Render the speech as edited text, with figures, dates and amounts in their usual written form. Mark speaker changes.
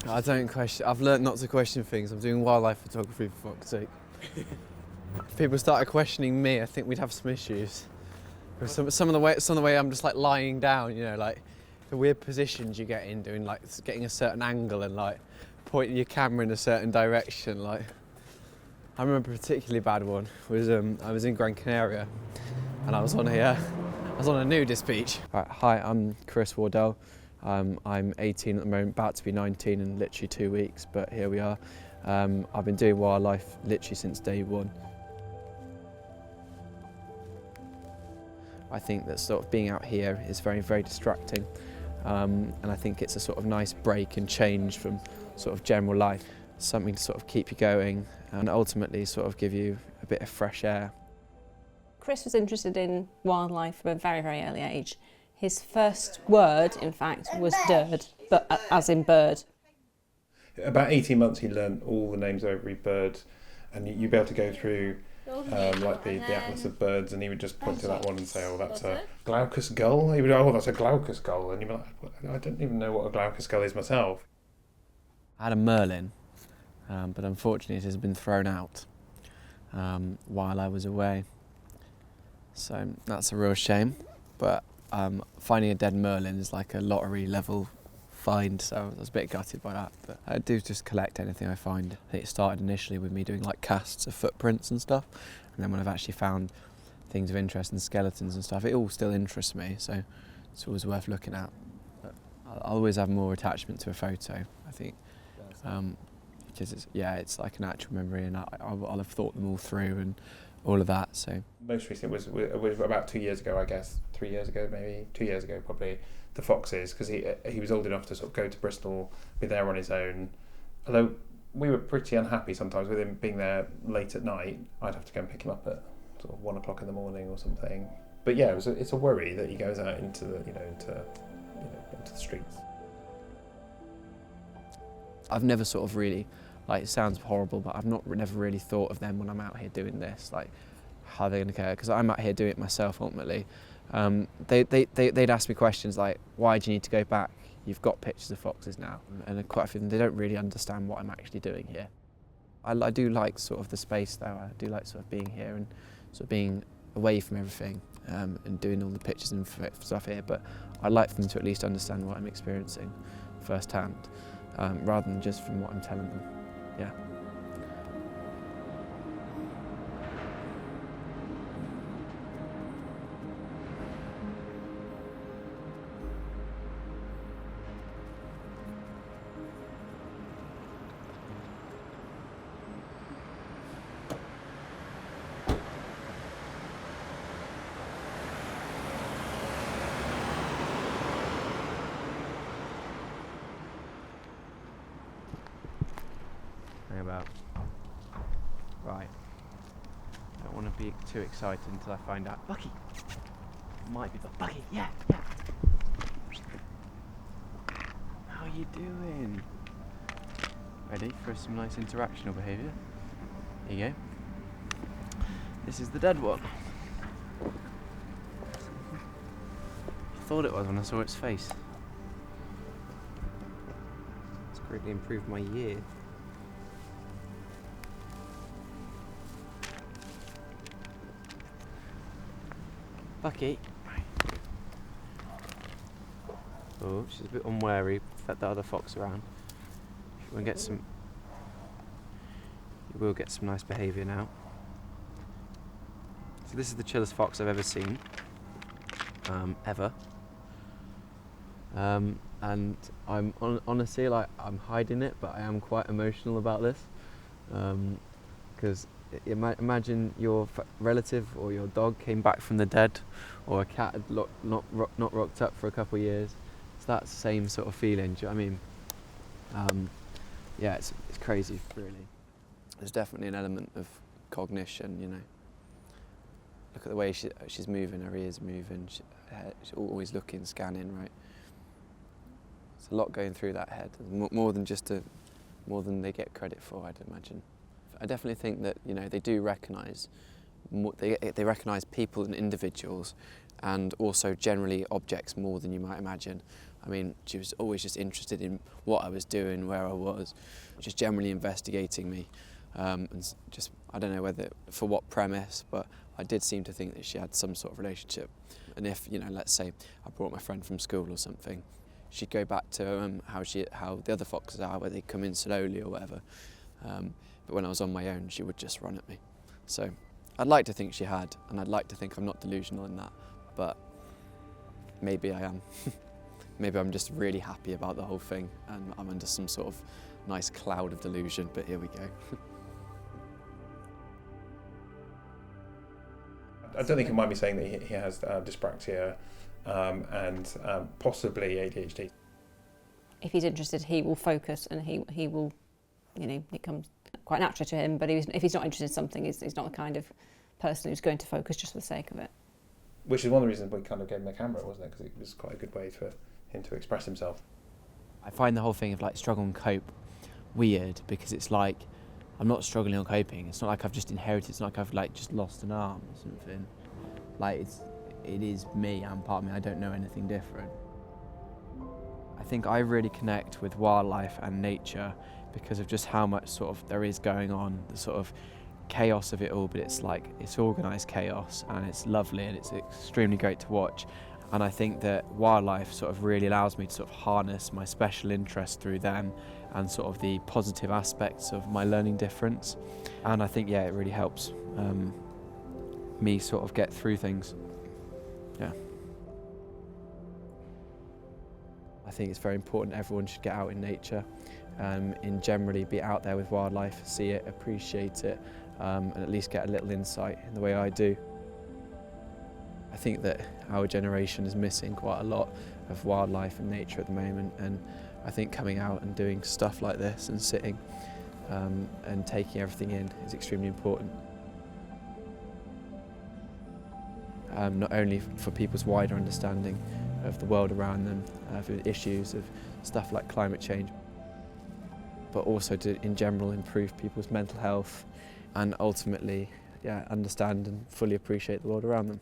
Speaker 1: I don't question. I've learnt not to question things. I'm doing wildlife photography, for fuck's sake. If people started questioning me, I think we'd have some issues. Some of the way I'm just like lying down, you know, like the weird positions you get in, doing like getting a certain angle and like pointing your camera in a certain direction. Like, I remember a particularly bad one was I was in Gran Canaria, and I was on a nudist beach. Right, hi, I'm Chris Wardell. I'm 18 at the moment, about to be 19 in literally 2 weeks, but here we are. I've been doing wildlife literally since day one. I think that sort of being out here is very, very distracting, and I think it's a sort of nice break and change from sort of general life, something to sort of keep you going and ultimately sort of give you a bit of fresh air.
Speaker 2: Chris was interested in wildlife from a very, very early age. His first word, in fact, was "dird," but as in bird.
Speaker 3: About 18 months he learned all the names of every bird, and you'd be able to go through like the atlas of birds, and he would just point to that one and say, oh, that's a glaucous gull. He would go, oh, that's a glaucous gull, and you'd be like, I don't even know what a glaucous gull is myself.
Speaker 1: I had a merlin, but unfortunately it has been thrown out while I was away. So that's a real shame, but finding a dead merlin is like a lottery level find, so I was a bit gutted by that. But I do just collect anything I find. I think it started initially with me doing like casts of footprints and stuff, and then when I've actually found things of interest and skeletons and stuff, it all still interests me, so it's always worth looking at. But I'll always have more attachment to a photo, I think, because it's like an actual memory, and I'll have thought them all through and all of that. So
Speaker 3: most recent was about 2 years ago, I guess, 3 years ago, maybe 2 years ago, probably, the foxes, because he was old enough to sort of go to Bristol, be there on his own. Although we were pretty unhappy sometimes with him being there late at night. I'd have to go and pick him up at sort of 1 o'clock in the morning or something. But yeah, it's a worry that he goes out into the streets.
Speaker 1: I've never sort of really, like, it sounds horrible, but I've never really thought of them when I'm out here doing this, like how they're going to care, because I'm out here doing it myself ultimately. They'd ask me questions like, why do you need to go back? You've got pictures of foxes now. And quite a few of them, they don't really understand what I'm actually doing here. I do like sort of the space though. I do like sort of being here and sort of being away from everything and doing all the pictures and stuff here, but I'd like them to at least understand what I'm experiencing firsthand, rather than just from what I'm telling them. Yeah. About. Right. Don't want to be too excited until I find out. Bucky! Might be, but Bucky, yeah. How are you doing? Ready for some nice interactional behaviour? Here you go. This is the dead one. I thought it was when I saw its face. It's greatly improved my year. Bucky. Oh, she's a bit unwary. Let the other fox around. You will get some nice behaviour now. So this is the chillest fox I've ever seen, ever. And I'm honestly, like, I'm hiding it, but I am quite emotional about this, because. Imagine your relative or your dog came back from the dead, or a cat had not rocked up for a couple of years. It's that same sort of feeling. Do you know what I mean? Yeah, it's crazy, really. There's definitely an element of cognition, you know. Look at the way she's moving, her ears moving. She's always looking, scanning, right? There's a lot going through that head, more than they get credit for, I'd imagine. I definitely think that, you know, they do recognise, they recognise people and individuals, and also generally objects more than you might imagine. I mean, she was always just interested in what I was doing, where I was, just generally investigating me. Just, I don't know whether for what premise, but I did seem to think that she had some sort of relationship. And if, let's say I brought my friend from school or something, she'd go back to how the other foxes are, where they come in slowly or whatever. But when I was on my own, she would just run at me. So I'd like to think she had, and I'd like to think I'm not delusional in that, but maybe I am. Maybe I'm just really happy about the whole thing and I'm under some sort of nice cloud of delusion, but here we go.
Speaker 3: I don't think it might be saying that he has dyspraxia and possibly ADHD.
Speaker 2: If he's interested, he will focus and he will, it comes quite naturally to him, but if he's not interested in something, he's not the kind of person who's going to focus just for the sake of it.
Speaker 3: Which is one of the reasons we kind of gave him a camera, wasn't it? Because it was quite a good way for him to express himself.
Speaker 1: I find the whole thing of like struggle and cope weird, because it's like I'm not struggling or coping. It's not like I've just inherited. It's not like I've like just lost an arm or something. Like it is me. I'm part of me. I don't know anything different. I think I really connect with wildlife and nature because of just how much sort of there is going on, the sort of chaos of it all, but it's like it's organised chaos and it's lovely and it's extremely great to watch. And I think that wildlife sort of really allows me to sort of harness my special interest through them and sort of the positive aspects of my learning difference. And I think, it really helps me sort of get through things. Yeah. I think it's very important everyone should get out in nature and generally be out there with wildlife, see it, appreciate it, and at least get a little insight in the way I do. I think that our generation is missing quite a lot of wildlife and nature at the moment, and I think coming out and doing stuff like this and sitting and taking everything in is extremely important. Not only for people's wider understanding of the world around them, for issues of stuff like climate change, but also to, in general, improve people's mental health and ultimately, understand and fully appreciate the world around them.